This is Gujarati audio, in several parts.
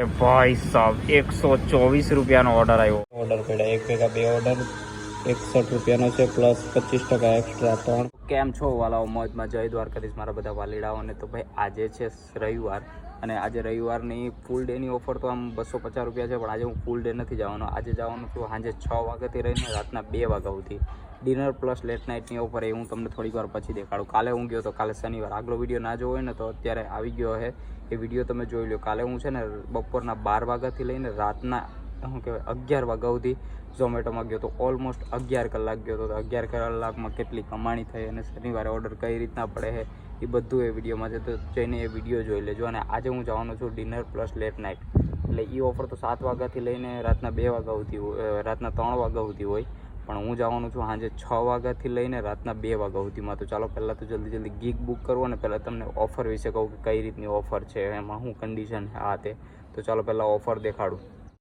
अरे भाई साहब 124 રૂપિયાનો ઓર્ડર આવ્યો. ઓર્ડર પડ્યા એક ભેગા બે ઓર્ડર 61 રૂપિયાનો છે પ્લસ 25% એક્સ્ટ્રા 3. કેમ છો વાલાઓ? મોજમાં જય દ્વારકાધીશ મારા બધા વાલીડાઓને. તો ભાઈ આજે છે રવિવાર અને આજે રવિવારની ફૂલ ડેની ઓફર તો આમ 250 રૂપિયા છે, પણ આજે હું ફૂલ ડે નથી જવાનો. આજે જવાનું છું સાંજે 6 વાગ્યાથી રહીને રાતના 2 વાગ્યા સુધી. ડિનર પ્લસ લેટ નાઇટની ઓફર એ હું તમને થોડીક વાર પછી દેખાડું. કાલે હું ગયો તો, કાલે શનિવાર. આગલો વિડીયો ના જોવો હોય ને તો અત્યારે આવી ગયો છે એ વિડીયો, તમે જોઈ લો. કાલે હું છે ને બપોરના 12 વાગ્યાથી લઈને રાતના શું કહેવાય 11 વાગ્યા સુધી ઝોમેટોમાં ગયો તો. ઓલમોસ્ટ 11 કલાક ગયો તો. 11 કલાકમાં કેટલી કમાણી થઈ અને શનિવારે ઓર્ડર કઈ રીતના પડે છે એ બધું એ વિડીયોમાં છે, તો જઈને એ વિડીયો જોઈ લેજો. અને આજે હું જવાનો છું ડિનર પ્લસ લેટ નાઇટ, એટલે એ ઓફર તો 7 વાગ્યાથી લઈને રાતના 2 વાગ્યા સુધી રાતના 3 વાગ્યા સુધી હોય, પણ હું જવાનું છું સાંજે 6 વાગ્યાથી લઈને રાતના 2 વાગ્યા સુધીમાં. તો ચાલો પહેલાં તો જલ્દી ગીક બુક કરવો અને પહેલાં તમને ઓફર વિશે કહું કે કઈ રીતની ઓફર છે, એમાં શું કન્ડિશન છે આ તે. તો ચાલો પહેલાં ઓફર દેખાડું.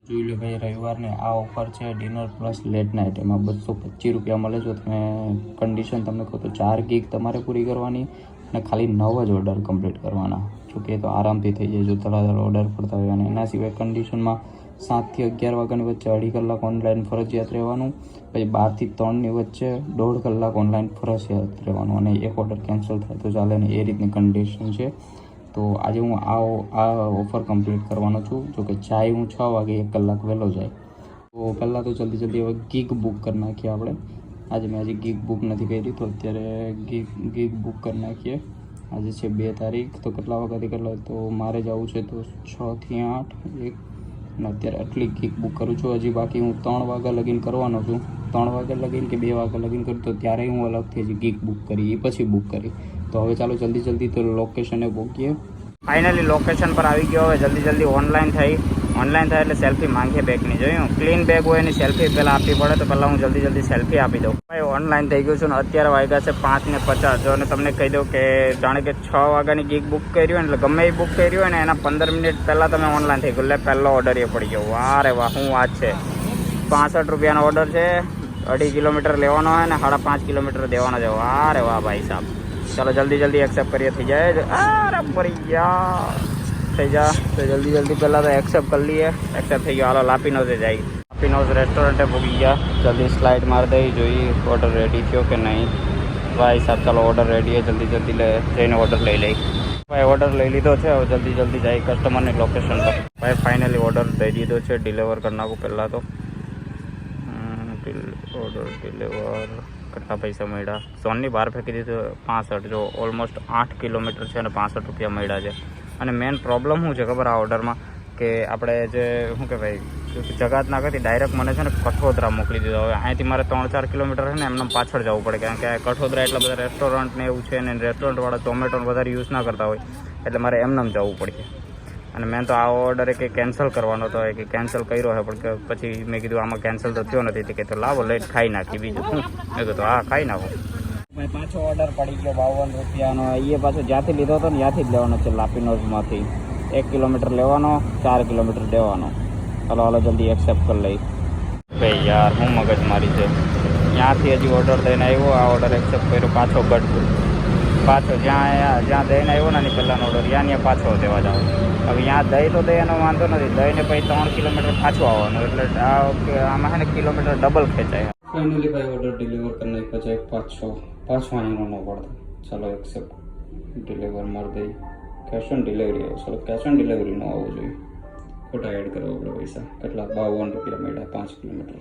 જોઈ લો ભાઈ, રવિવારને આ ઓફર છે ડિનર પ્લસ લેટ નાઇટ. એમાં 225 રૂપિયા મળે. જો તમે કન્ડિશન તમને કહો તો 4 ગીક તમારે પૂરી કરવાની અને ખાલી 9 જ ઓર્ડર કમ્પ્લીટ કરવાના. જોકે એ તો આરામથી થઈ જાય જો તળાતળ ઓર્ડર પડતા હોય. અને એના સિવાય કન્ડિશનમાં 7 થી 11 વાગ્યાની વચ્ચે 2.5 કલાક ઓનલાઈન ફરજિયાત રહેવાનું. પછી 12 થી 3ની વચ્ચે 1.5 કલાક ઓનલાઈન ફરજિયાત રહેવાનું. અને એક ઓર્ડર કેન્સલ થાય તો ચાલે ને, એ રીતની કન્ડિશન છે. તો આજે હું આ ઓફર કમ્પ્લીટ કરવાનો છું. જોકે જાય હું 6 વાગે, 1 કલાક વહેલો જાય. તો પહેલાં તો જલ્દી હવે ગીક બુક કરી નાખીએ આપણે. આજે મેં હજી ગીક બુક નથી કરી, તો અત્યારે ગીક બુક કરી નાખીએ. આજે છે 2 તારીખ, તો કેટલા વાગ્યાથી કેટલા, તો મારે જવું છે તો 6 થી 8 1, અને અત્યારે આટલી ગીક બુક કરું છું. હજી બાકી હું 3 વાગ્યા લગીન કરવાનો છું. 3 વાગ્યા લગીન કે 2 વાગ્યા લગીન કરું તો ત્યારે હું અલગથી હજી ગીક બુક કરી, એ પછી બુક કરી. તો હવે ચાલો જલ્દી તો લોકેશને પહોંચીએ. ફાઇનલી લોકેશન પર આવી ગયો. હવે જલ્દી ઓનલાઈન થાય એટલે સેલ્ફી માંગીએ બેગની. જોયું ક્લીન બેગ હોય એની સેલ્ફી પહેલાં આપવી પડે, તો પહેલાં હું જલ્દી સેલ્ફી આપી દઉં. ભાઈ ઓનલાઈન થઈ ગયું છું ને અત્યારે વાગ્યા છે 5:50. જો અને તમને કહી દઉં કે જાણે કે 6 વાગ્યાની ગીક બુક કરી હોય ને, એટલે ગમે એ બુક કરી હોય ને એના 15 મિનિટ પહેલાં તમે ઓનલાઈન થઈ ગયું, એટલે પહેલો ઓર્ડર એ પડી ગયો. વાહ રે વાહ, શું વાત છે. 65 રૂપિયાનો ઓર્ડર છે. 2.5 કિલોમીટર લેવાનો હોય ને 5.5 કિલોમીટર દેવાનો છે. વાહ રે વાહ ભાઈ સાહેબ. ચાલો જલ્દી એક્સેપ્ટ કરીએ. થઈ જાય અરે પડી ગયા થઈ જા. તો જલ્દી પહેલાં તો એક્સેપ્ટ કરી લઈએ. એક્સેપ્ટ થઈ ગયો. હાલો લાપીનોઝે જાય. લાપીનોઝ રેસ્ટોરન્ટે પહોંચી ગયા. જલ્દી સ્લાઇડ મારી દઈ, જોઈએ ઓર્ડર રેડી થયો કે નહીં. ભાઈ સાહેબ ચાલો ઓર્ડર રેડી છે. જલ્દી જઈને ઓર્ડર લઈ લઈ. ભાઈ ઓર્ડર લઈ લીધો છે. હવે જલ્દી જાય કસ્ટમરની લોકેશન પર. ભાઈ ફાઇનલી ઓર્ડર દઈ દીધો છે. ડિલિવર કરી નાખું પહેલાં તો. ઓર્ડર ડિલિવર કેટલા પૈસા મળ્યા? 100ની બહાર ફેંકી દીધું 65. જો ઓલમોસ્ટ 8 કિલોમીટર છે અને 65 રૂપિયા મળ્યા છે. અને મેઇન પ્રોબ્લેમ શું છે ખબર આ ઓર્ડરમાં, કે આપણે જે શું કહેવાય જગાત ના કરતી ડાયરેક્ટ મને છે ને કઠોદરા મોકલી દીધો. હવે અહીંથી મારે 3-4 કિલોમીટર છે ને એમને પાછળ જવું પડે, કારણ કે કઠોદરા એટલા બધા રેસ્ટોરન્ટ ને એવું છે ને રેસ્ટોરન્ટવાળા ઝોમેટોને વધારે યુઝ ના કરતા હોય, એટલે મારે એમને જવું પડશે. અને મેં તો આ ઓર્ડર કે કેન્સલ કરવાનો હતો, કે કેન્સલ કર્યો છે, પણ પછી મેં કીધું આમાં કેન્સલ તો થયો નથી, કે તો લાવો લઈને ખાઈ નાખી. બીજું શું, મેં કીધું હા ખાઈ નાખો. ભાઈ પાછો ઓર્ડર પડી ગયો 52 રૂપિયાનો. એ પાછો જ્યાંથી લીધો હતો ને ત્યાંથી જ લેવાનો છે, લાપીનોઝમાંથી. 1 કિલોમીટર લેવાનો, 4 કિલોમીટર દેવાનો. હાલો જલ્દી એક્સેપ્ટ કરી લઈ. ભાઈ યાર હું મગજ મારી છે. ત્યાંથી હજી ઓર્ડર દઈને આવ્યો, આ ઓર્ડર એક્સેપ્ટ કર્યો, પાછો જ્યાં દઈને આવ્યો ને પહેલાંનો ઓર્ડર ત્યાં પાછો દેવા જાવ. હવે ત્યાં દહીં તો એનો વાંધો નથી, દહીંને પછી 3 કિલોમીટર પાછું આવવાનું, એટલે આમાં છે ને કિલોમીટર ડબલ ખેંચાય. ફાઇનલી ભાઈ ઓર્ડર ડિલિવર કરી નાખ્યો છે. પાછો અહીંનો ન પડતો. ચાલો એક્સેપ્ટ ડિલિવર મારી દઈ. કેશ ઓન ડિલિવરી આવો. ચાલો કેશ ઓન ડિલિવરી ન આવવું જોઈએ, ખોટા એડ કરવા આપણે પૈસા. કેટલા 52 રૂપિયા મળ્યા 5 કિલોમીટર.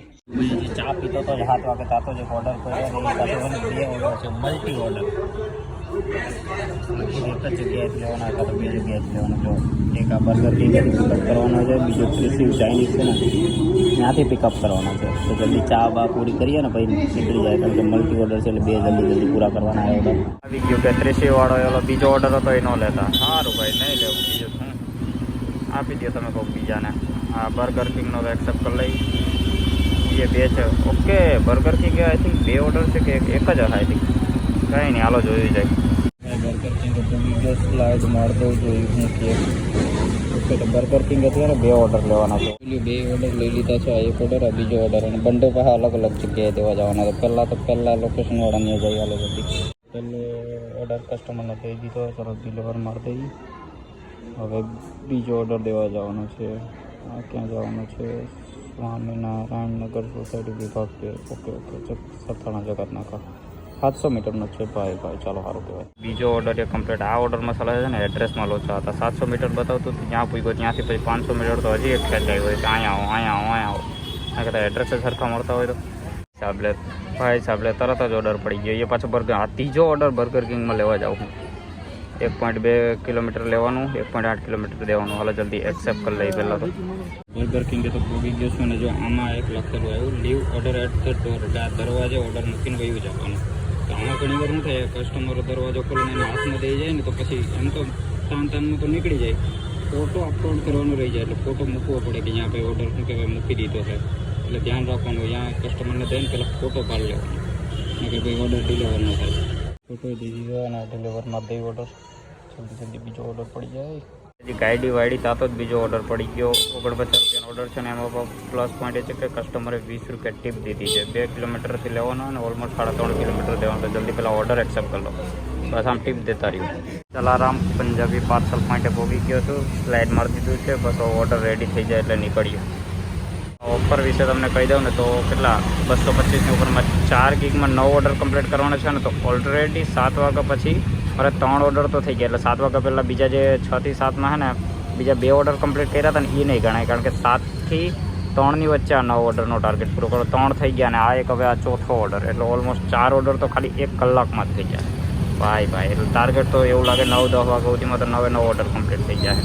ચા પીતો તો 7 વાગે તાતો જે ઓર્ડર કર્યો 2 ઓર્ડર છે, મલ્ટી ઓર્ડર. એક જ જગ્યાએથી લેવાના હતા તો 2 જગ્યાએથી લેવાના. જો એક આ બર્ગર કિંગથી પિકઅપ કરવાનો છે, બીજો ક્રિસ્પી ચાઇનીઝ છે ને ત્યાંથી પિકઅપ કરવાનો છે. તો જલ્દી ચા બા પૂરી કરીએ ને પછી નીકળી જાય, કારણ કે મલ્ટી ઓર્ડર છે એટલે 2 જલ્દી પૂરા કરવાના આવે. ઓર્ડર આવી ગયો કે 30વાળો એલો બીજો ઓર્ડર હતો એ ન લેતા. સારું ભાઈ નહીં લેવું, બીજું શું આપી દો તમે કહો બીજાને. આ બર્ગર કિંગનો એક્સેપ્ટ કરી લઈ. એ 2 છે. Okay burger king I think 2 order છે કે એક જ આઈ થિંક. કંઈ નહીં હાલો જોયું જાય. બર્ગર કિંગ હતો, બીજો સ્લાઇડ મારી દઉં જોયું હું કે. ઓકે તો બર્ગર કિંગ અત્યારે 2 ઓર્ડર લેવાના છે. 2 ઓર્ડર લઈ લીધા છે. એક ઓર્ડર આ બીજો ઓર્ડર, અને બંને પાસે અલગ જગ્યાએ દેવા જવાના છે. પહેલાં લોકેશનવાળાને જઈ હાલો બધી. પહેલો ઓર્ડર કસ્ટમરને દઈ દીધો. ચલો ડિલિવર મારી દઈએ. હવે બીજો ઓર્ડર દેવા જવાનો છે. આ ક્યાં જવાનું છે? સ્વામિનારાયણ નગર સોસાયટી વિભાગ 2. ઓકે સરથાણા જગતનાકા 700 મીટરનો છે ભાઈ. ચાલો સારું કહેવાય. બીજો ઓર્ડર એ કમ્પ્લીટ. આ ઓર્ડર મસાલા છે ને એડ્રેસમાં લોચા હતા. 700 મીટર બતાવતું હતું, ત્યાં પૂછ્યો, ત્યાંથી પછી 500 મીટર તો હજી એક ખેંચાઈ હોય કે અહીંયા આવો. આ કહેતા એડ્રેસ જ સરખા મળતા હોય તો સાહેબ તરત જ ઓર્ડર પડી ગયો. એ પાછો બર્ગર, આ ત્રીજો ઓર્ડર બર્ગર કિંગમાં લેવા જાઉં હું. 1.2 કિલોમીટર લેવાનું, 1.8 કિલોમીટર દેવાનું. હાલો જલ્દી એક્સેપ્ટ કરી લઈ. પહેલાં તો બર્ગર કિંગે તો ભોગી ગયો છું ને જો આમાં એક લખેલું આવ્યું leave order at the door, એટલે આ દરવાજે ઓર્ડર મૂકીને વયું જવાનું. તો આમાં ઘણી વાર શું થાય, કસ્ટમર દરવાજો ખોલીને એના હાથમાં દઈ જાય ને તો પછી એમ તો તાનમાં તો નીકળી જાય, ફોટો અપલોડ કરવાનો રહી જાય. એટલે ફોટો મૂકવો પડે કે જ્યાં ભાઈ ઓર્ડર શું કહેવાય મૂકી દીધો છે. એટલે ધ્યાન રાખવાનું, ત્યાં કસ્ટમરને દઈને પહેલાં ફોટો પાડી લેવાનો, નકર ભાઈ ઓર્ડર ડિલિવર ન થાય. ફોટો દીધી ગયો અને ડિલિવરમાં દઈ ઓર્ડર જલ્દી બીજો ઓર્ડર પડી જાય. હજી ગાઈડી વાઈડી તાતો જ બીજો ઓર્ડર પડી ગયો. 49 રૂપિયાનો ઓર્ડર છે ને એમાં પ્લસ પોઈન્ટ એ છે કે કસ્ટમરે 20 રૂપિયા ટીપ દીધી છે. 2 કિલોમીટરથી લેવાનો અને ઓલમોસ્ટ 3.5 કિલોમીટર દેવાનો. તો જલ્દી પહેલાં ઓર્ડર એક્સેપ્ટ કરી લો, બસ આમ ટીપ દેતા રહ્યું. જલારામ પંજાબી પાર્સલ પોઈન્ટે પહોંચી ગયો છું. સ્લાઇડ મારી દીધું છે, બસ ઓર્ડર રેડી થઈ જાય એટલે નીકળ્યો. ઓફર વિશે તમને કહી દઉં ને તો કેટલા 225ની ઉપરમાં 4 ગીગમાં 9 ઓર્ડર કમ્પ્લીટ કરવાના છે ને. તો ઓલરેડી 7 વાગ્યા પછી મારે 3 ઓર્ડર તો થઈ ગયા. એટલે 7 વાગ્યા પહેલાં બીજા જે 6 થી 7માં છે ને બીજા 2 ઓર્ડર કમ્પ્લીટ કર્યા હતા ને એ નહીં ગણાય, કારણ કે 7 થી 3ની વચ્ચે આ 9 ઓર્ડરનો ટાર્ગેટ પૂરો કરો. 3 થઈ ગયા અને આ એક હવે આ ચોથો ઓર્ડર, એટલે ઓલમોસ્ટ 4 ઓર્ડર તો ખાલી 1 કલાકમાં જ થઈ જાય ભાઈ. એટલે ટાર્ગેટ તો એવું લાગે 9-10 વાગ્યા સુધીમાં તો 9 ઓર્ડર કમ્પ્લીટ થઈ જાય.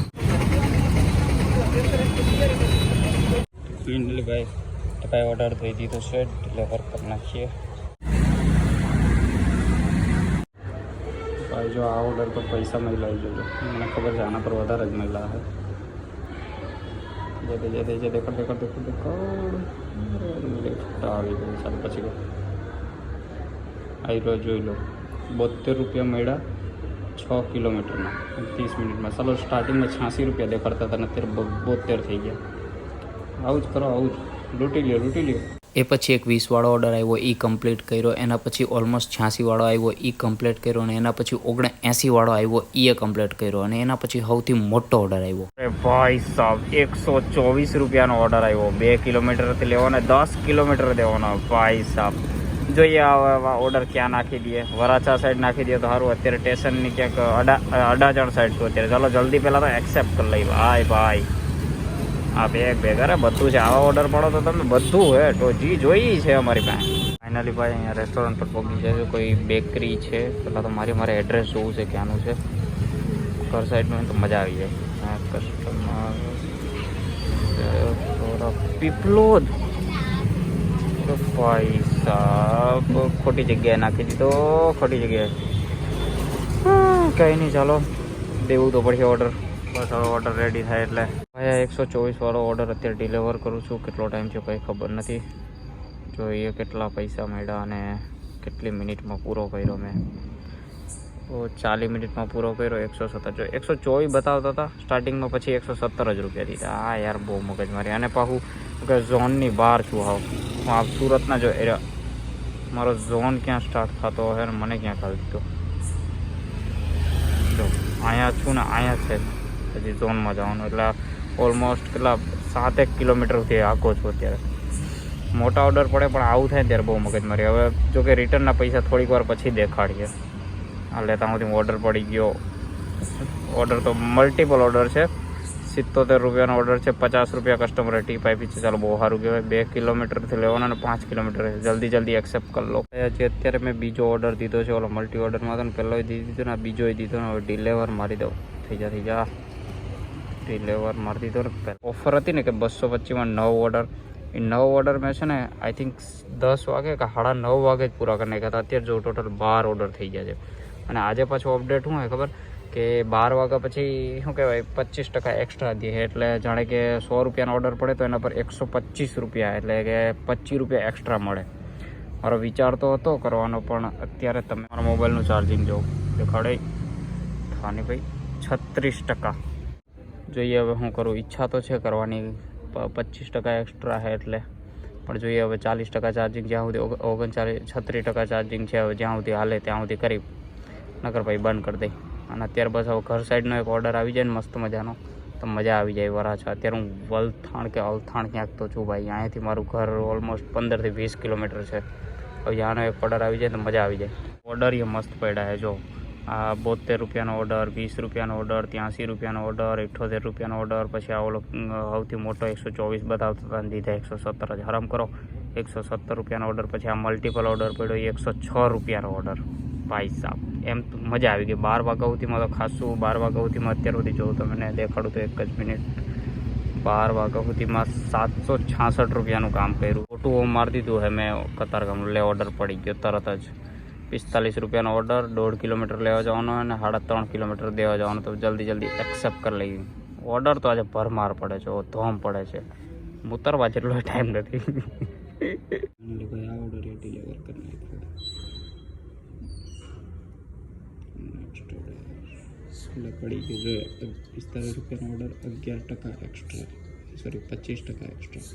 ફાઇનલી ભાઈ તો કાંઈ ઓર્ડર થઈ દીધો છે, ડિલિવર કરી નાખીએ. ભાઈ જો આ ઓર્ડર પર પૈસા મહિલા આવી જજો, મને ખબર છે આના પર વધારે જ મહિલા છે. જે દેખડ આવી ગયું. ચાલો પછી આવી રહ્યો જોઈ લો. 72 રૂપિયા મળ્યા 6 કિલોમીટરના 30 મિનિટમાં. ચાલો સ્ટાર્ટિંગમાં 86 રૂપિયા દેખાડતા હતા ને અત્યારે 72 થઈ ગયા. આવું જ કરો, આવું જ લૂંટી લ્યો. એ પછી એક 20 વાળો ઓર્ડર આવ્યો, એ કમ્પ્લીટ કર્યો. એના પછી ઓલમોસ્ટ 86 વાળો આવ્યો, એ કમ્પ્લીટ કર્યો. અને એના પછી 79 વાળો આવ્યો, એ કમ્પ્લીટ કર્યો. અને એના પછી સૌથી મોટો ઓર્ડર આવ્યો. અરે ભાઈ સાહેબ 124 રૂપિયાનો ઓર્ડર આવ્યો. 2 કિલોમીટરથી લેવાનો, 10 કિલોમીટર દેવાનો ભાઈ સાહેબ. જોઈએ આ ઓર્ડર ક્યાં નાખી દઈએ. વરાછા સાઈડ નાખી દઈએ તો સારું. અત્યારે સ્ટેશનની ક્યાંક અડાજણ સાઈડ છું અત્યારે. ચાલો જલ્દી પહેલાં તો એક્સેપ્ટ કરી લઈ ભાઈ. આ બેગ અરે બધું છે. આવા ઓર્ડર પડો તો તમે બધું હે તો જી જોઈ છે અમારી પાસે. ફાઇનલી ભાઈ અહીંયા રેસ્ટોરન્ટ પર પહોંચી જાય છે. કોઈ બેકરી છે. પહેલાં તો મારે એડ્રેસ જોવું છે ક્યાંનું છે. ઘર સાઈડનું તો મજા આવી જાય. કસ્ટમર પીપલોદ ભાઈ સાહેબ ખોટી જગ્યાએ નાખી દીધો, ખોટી જગ્યાએ. કંઈ નહીં, ચાલો દેવું તો પડશે ઓર્ડર. બસ હવે ઓર્ડર રેડી થાય એટલે ભાઈ 124 વાળો ઓર્ડર અત્યારે ડિલિવર કરું છું. કેટલો ટાઈમ છે કંઈ ખબર નથી. જોઈએ કેટલા પૈસા મળ્યા અને કેટલી મિનિટમાં પૂરો કર્યો મેં. 40 મિનિટમાં પૂરો કર્યો. 117 124 બતાવતા હતા સ્ટાર્ટિંગમાં, પછી 117 જ રૂપિયા દીધા. હા યાર બહુ મગજ મારી. અને પાછું કે ઝોનની બહાર છું. હું આ સુરતના જો એરિયા, મારો ઝોન ક્યાં સ્ટાર્ટ થતો હોય ને મને ક્યાં ખ્યાલ દીધો. જો અહીંયા છું ને અહીંયા છે પછી ઝોનમાં જવાનું. એટલે ઓલમોસ્ટ કેટલા 7-1 કિલોમીટરથી આખો છું અત્યારે. મોટા ઓર્ડર પડે પણ આવું થાય ને ત્યારે બહુ મગજમારી. હવે જો કે રિટર્નના પૈસા થોડીક વાર પછી દેખાડીએ. આ લેતા હું ઓર્ડર પડી ગયો. ઓર્ડર તો મલ્ટિપલ ઓર્ડર છે. 77 રૂપિયાનો ઓર્ડર છે. 50 રૂપિયા કસ્ટમરે ટીપ આપી છે. ચાલો બહુ સારું કહેવાય. 2 કિલોમીટરથી લેવાનો અને 5 કિલોમીટર જલ્દી એક્સેપ્ટ કરી લો. જે અત્યારે મેં બીજો ઓર્ડર દીધો છે. ઓલો મલ્ટી ઓર્ડરમાં હતો ને, પહેલો દીધો ને બીજો દીધો ને. હવે ડિલિવર મારી દઉં. થઈ જા ડિલિવર મારી દીધો ને. ઓફર હતી ને કે 225માં 9 ઓર્ડર. એ 9 ઓર્ડર મેં છે ને આઈ થિંક 10 વાગે કે 9:30 વાગે જ પૂરા કરી નાખ્યા હતા. અત્યારે જો ટોટલ 12 ઓર્ડર થઈ ગયા છે. અને આજે પાછું અપડેટ શું હોય ખબર કે 12 વાગ્યા પછી શું કહેવાય 25% એક્સ્ટ્રા દે. એટલે જાણે કે 100 રૂપિયાનો ઓર્ડર પડે તો એના પર 125 રૂપિયા, એટલે કે 25 રૂપિયા એક્સ્ટ્રા મળે. મારો વિચાર તો હતો કરવાનો, પણ અત્યારે તમે મારા મોબાઈલનું ચાર્જિંગ જો દેખાડે થાની ભાઈ 36%. જોઈએ હવે શું કરું. ઈચ્છા તો છે કરવાની, 25% એક્સ્ટ્રા છે એટલે. પણ જોઈએ હવે 40% ચાર્જિંગ જ્યાં સુધી 36% ચાર્જિંગ છે. હવે જ્યાં સુધી હાલે ત્યાં સુધી કરી, નકર ભાઈ બંધ કરી દઈ. અને અત્યારે બસ હવે ઘર સાઈડનો એક ઓર્ડર આવી જાય ને મસ્ત મજાનો તો મજા આવી જાય વરાછા. અત્યારે હું વલથાણ કે અલથાણ ક્યાંક તો છું ભાઈ. અહીંયાથી મારું ઘર ઓલમોસ્ટ 15 થી 20 કિલોમીટર છે. હવે ત્યાંનો એક ઓર્ડર આવી જાય તો મજા આવી જાય. ઓર્ડર એ મસ્ત પડ્યા છે જો. આ 72 રૂપિયાનો ઓર્ડર, 20 રૂપિયાનો ઓર્ડર, 83 રૂપિયાનો ઓર્ડર, 78 રૂપિયાનો ઓર્ડર, પછી આ ઓલો સૌથી મોટો 124 બતાવતો હતા ને દીધા 117 જ. હરામ કરો. 117 રૂપિયાનો ઓર્ડર, પછી આ મલ્ટિપલ ઓર્ડર પડ્યો 106 રૂપિયાનો ઓર્ડર. ભાઈ સાહેબ એમ તો મજા આવી ગઈ. 12 વાગ્યા સુધીમાં તો ખાસું 12 વાગ્યા સુધીમાં અત્યાર સુધી જોઉં તો મને દેખાડું તો એક જ મિનિટ. 12 વાગ્યા સુધીમાં 766 રૂપિયાનું કામ કર્યું. ખોટું હું મારી દીધું હે મેં કતારગામનું. લે ઓર્ડર પડી ગયો તરત જ. 45 રૂપિયાનો ઓર્ડર, 1.5 કિલોમીટર લેવા જવાનો અને 3.5 કિલોમીટર દેવા જવાનું. તો જલ્દી એક્સેપ્ટ કરી લઈ. ઓર્ડર તો આજે ભરમાર પડે છે, ધોમ પડે છે. ઉતરવા જેટલો ટાઈમ નથી. પડી ગયું જોઈએ 45 રૂપિયાનો order, 11% extra, sorry 25% extra.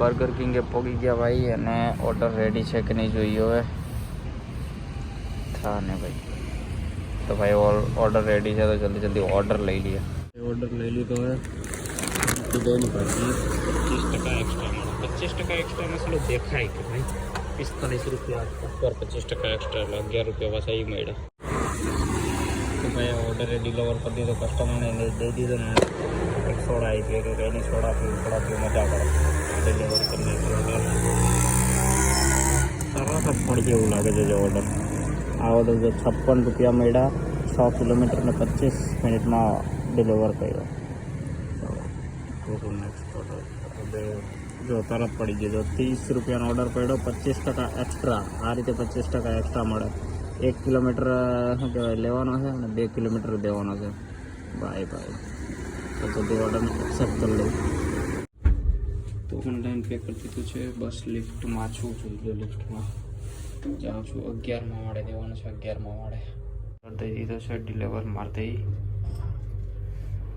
Burger કિંગે પોગી ગયા ભાઈ અને ઓર્ડર રેડી છે કે નહીં જોઈએ હવે. હા ને ભાઈ. તો ભાઈ ઓર્ડર રેડી છે તો જલ્દી ઓર્ડર લઈ લઈએ. ઓર્ડર લઈ લીધો હે. દૂધની ભાજી 25% એક્સ્ટ્રા મળે. 25% એક્સ્ટ્રા મસાલો દેખાય કે ભાઈ 45 રૂપિયા ઉપર 25% એક્સ્ટ્રા એટલે 11 રૂપિયા પાછા એ મળ્યા. તો ભાઈ ઓર્ડરે ડિલિવર કરી દીધો કસ્ટમરને દઈ દીધો ને. એક સોડા આવી કે એની સોડા પીવું મજા કરે. ડિલિવર કરી ઓર્ડર સરસ જ પડી જેવું લાગે છે જે ઓર્ડર. આ ઓર્ડર જે 56 રૂપિયા મળ્યા, 6 કિલોમીટર ને 25 મિનિટમાં ડિલિવર કર્યો. નેક્સ્ટ ઓર્ડર જો તરત પડી ગયો. 30 રૂપિયાનો ઓર્ડર પડ્યો, 25% એક્સ્ટ્રા. આ રીતે 25% એક્સ્ટ્રા મળે. 1 કિલોમીટર શું કહેવાય લેવાનો છે અને 2 કિલોમીટર દેવાનો છે. ભાઈ તો બધી ઓર્ડર એક્સેપ્ટ કરી લઈ. તો ઓનલાઈન પે કરી દીધું છે. બસ લિફ્ટમાં છું. લિફ્ટમાં જાઉં છું. 11મા માળે દેવાનું છે. 11મા માળે દઈ દીધો છે. ડિલિવર મારી દઈ.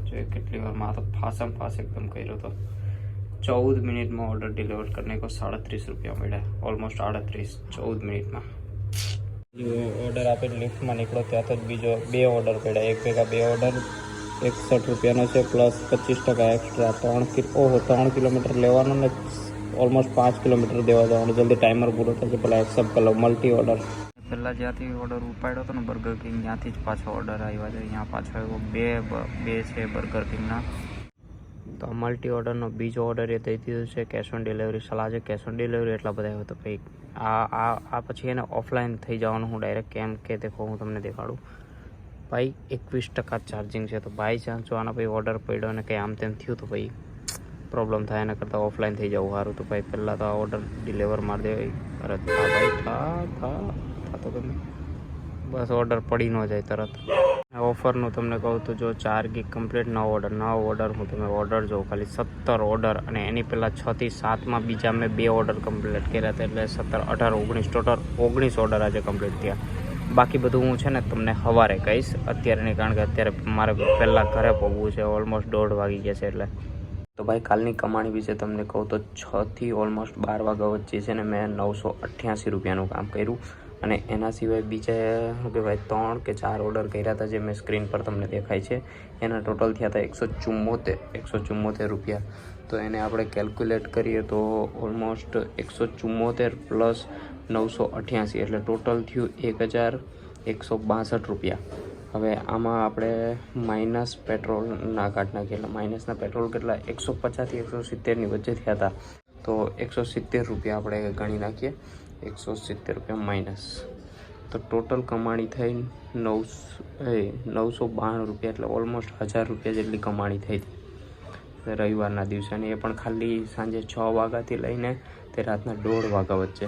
જો કેટલી વારમાં તો ફાસ એકદમ કર્યો હતો. 14 મિનિટમાં ઓર્ડર ડિલિવર કરને કો 37 રૂપિયા મળ્યા. ઓલમોસ્ટ 38 14 મિનિટમાં. ઓર્ડર આપીને લિફ્ટમાં નીકળો ત્યાં તો બીજો 2 ઓર્ડર પડ્યા. એક ભેગા 2 ઓર્ડર 61 રૂપિયાનો છે પ્લસ 25% એક્સ્ટ્રા. 3 કિલોમીટર લેવાનું ને ઓલમોસ્ટ 5 કિલોમીટર દેવા જવાનું. જલ્દી ટાઈમર પૂરો થશે પહેલાં એક્સેપ્ટ કરી લો. મલ્ટી ઓર્ડર પહેલાં જ્યાંથી ઓર્ડર ઉપાડ્યો હતો ને બર્ગર કિંગ ત્યાંથી જ પાછો ઓર્ડર આવ્યા છે. અહીંયા પાછો આવ્યો. બે છે બર્ગર કિંગના. તો મલ્ટી ઓર્ડરનો બીજો ઓર્ડર એ દઈ દીધું છે. કેશ ઓન ડિલિવરી સલાહ છે. કેશ ઓન ડિલિવરી એટલા બધા હોય તો ભાઈ આ પછી એને ઓફલાઈન થઈ જવાનું. હું ડાયરેક્ટ કેમ કે દેખો હું તમને દેખાડું. ભાઈ 21% ચાર્જિંગ છે. તો બાય ચાન્સ જો આના ભાઈ ઓર્ડર પડ્યો અને કંઈ આમ તેમ થયું તો ભાઈ પ્રોબ્લેમ થાય. એના કરતાં ઓફલાઈન થઈ જવું સારું. તો ભાઈ પહેલાં તો આ ઓર્ડર ડિલિવર મારી દેવાય. અરે ભાઈ થા તો તમે બસ ઓર્ડર પડી ન જાય તરત. ઓફરનું તમને કહું તો જો 4 ગીગ કમ્પ્લીટ નવો ઓર્ડર હું તમે ઓર્ડર જોઉં ખાલી 17 ઓર્ડર અને એની પહેલાં 6 થી 7માં બીજા મેં 2 ઓર્ડર કમ્પ્લીટ કર્યા હતા. એટલે 17, 18, 19 ટોટલ 19 ઓર્ડર આજે કમ્પ્લીટ થયા. બાકી બધું હું છે ને તમને સવારે કહીશ, અત્યારે નહીં, કારણ કે અત્યારે મારે પહેલાં ઘરે પહોંચવું છે. ઓલમોસ્ટ 1:30 વાગી ગયા છે. એટલે તો ભાઈ કાલની કમાણી વિશે તમને કહું તો 6 થી ઓલમોસ્ટ 12 વાગ્યા વચ્ચે છે ને મેં 988 રૂપિયાનું કામ કર્યું. અને એના સિવાય બીજા શું કહેવાય 3 કે 4 ઓર્ડર કર્યા હતા જે મેં સ્ક્રીન પર તમને દેખાય છે. એના ટોટલ થયા હતા 174 રૂપિયા. તો એને આપણે કેલ્ક્યુલેટ કરીએ તો ઓલમોસ્ટ 174 પ્લસ 988 એટલે ટોટલ થયું 1162 રૂપિયા. હવે આમાં આપણે માઇનસ પેટ્રોલના કાઢ નાખીએ એટલે માઇનસના પેટ્રોલ કેટલા 150 થી 170ની વચ્ચે થયા હતા. તો 170 રૂપિયા આપણે ગણી નાખીએ. 170 રૂપિયા માઇનસ. તો ટોટલ કમાણી થઈ 992 રૂપિયા એટલે ઓલમોસ્ટ 1000 રૂપિયા જેટલી કમાણી થઈ હતી રવિવારના દિવસે. અને એ પણ ખાલી સાંજે 6 વાગ્યાથી લઈને તે રાતના 1:30 વાગ્યા વચ્ચે.